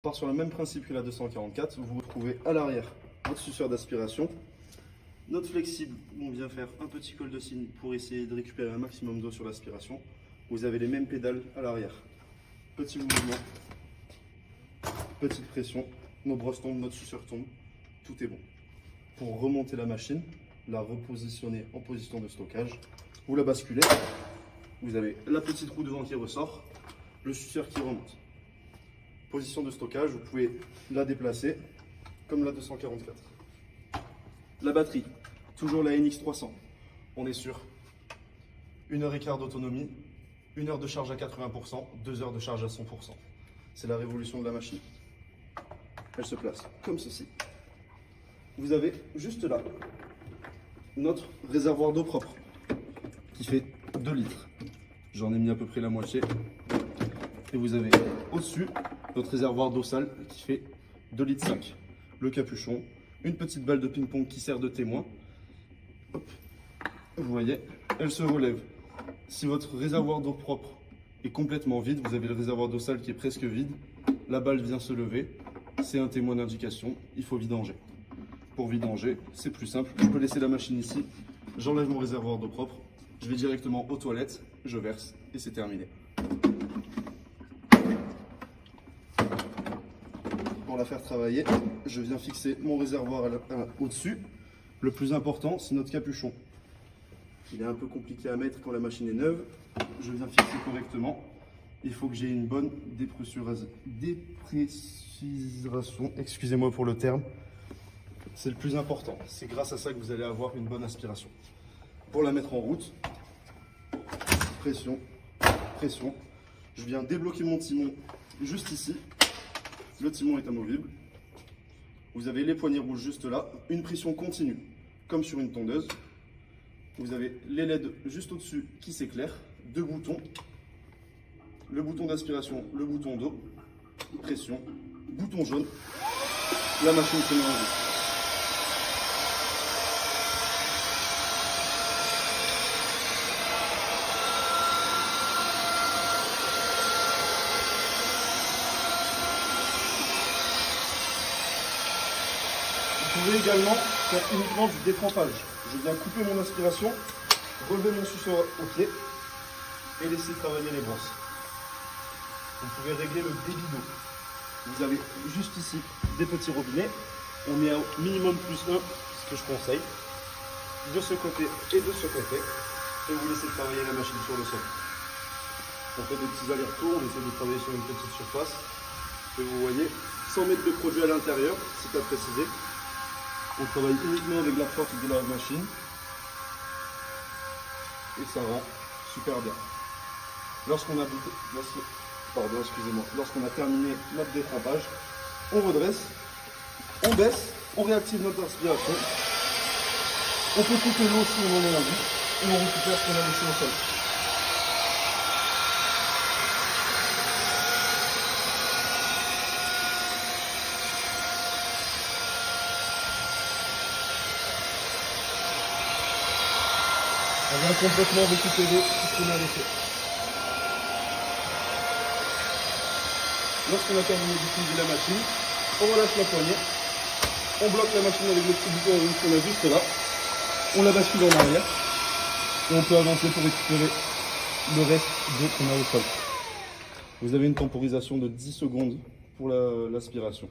part sur le même principe que la 244. Vous retrouvez à l'arrière votre suceur d'aspiration. Notre flexible, on vient faire un petit col de cygne pour essayer de récupérer un maximum d'eau sur l'aspiration. Vous avez les mêmes pédales à l'arrière. Petit mouvement, petite pression, nos brosses tombent, notre suceur tombe, tout est bon. Pour remonter la machine, la repositionner en position de stockage, vous la basculez, vous avez la petite roue devant qui ressort, le suceur qui remonte. Position de stockage, vous pouvez la déplacer comme la 244. La batterie, toujours la NX300. On est sur 1h15 d'autonomie, 1 heure de charge à 80%, 2 heures de charge à 100%. C'est la révolution de la machine. Elle se place comme ceci. Vous avez juste là notre réservoir d'eau propre qui fait 2 litres. J'en ai mis à peu près la moitié. Et vous avez au-dessus notre réservoir d'eau sale qui fait 2,5 litres. Le capuchon, une petite balle de ping-pong qui sert de témoin. Hop. Vous voyez, elle se relève. Si votre réservoir d'eau propre est complètement vide, vous avez le réservoir d'eau sale qui est presque vide, la balle vient se lever, c'est un témoin d'indication, il faut vidanger. Pour vidanger, c'est plus simple, je peux laisser la machine ici, j'enlève mon réservoir d'eau propre, je vais directement aux toilettes, je verse et c'est terminé. Pour la faire travailler, je viens fixer mon réservoir au-dessus. Le plus important, c'est notre capuchon. Il est un peu compliqué à mettre quand la machine est neuve. Je viens fixer correctement. Il faut que j'ai une bonne dépressurisation. Excusez-moi pour le terme. C'est le plus important. C'est grâce à ça que vous allez avoir une bonne aspiration. Pour la mettre en route, pression, pression. Je viens débloquer mon timon juste ici. Le timon est amovible. Vous avez les poignées rouges juste là. Une pression continue, comme sur une tondeuse. Vous avez les LED juste au-dessus qui s'éclairent. 2 boutons. Le bouton d'aspiration, le bouton d'eau. Pression. Bouton jaune. La machine se met en route. Vous pouvez également faire uniquement du détrempage. Je viens couper mon aspiration, relever mon suceur au pied et laisser travailler les brosses. Vous pouvez régler le débit d'eau. Vous avez juste ici des petits robinets. On met au minimum +1, ce que je conseille, de ce côté et de ce côté. Et vous laissez travailler la machine sur le sol. On fait des petits allers-retours, on essaie de travailler sur une petite surface. Et vous voyez, sans mettre de produit à l'intérieur, c'est à préciser. On travaille uniquement avec la force de la machine et ça rend super bien. Lorsqu'on a terminé notre détrempage, on redresse, on baisse, on réactive notre aspiration. On peut couper l'eau si on en a envie et on récupère ce qu'on a laissé au sol. On vient complètement récupérer tout ce qu'on a laissé. Lorsqu'on a terminé d'utiliser la machine, on relâche la poignée, on bloque la machine avec le petit bouton rouge qu'on a juste là, on la bascule en arrière et on peut avancer pour récupérer le reste d'eau qu'on a au sol. Vous avez une temporisation de 10 secondes pour l'aspiration.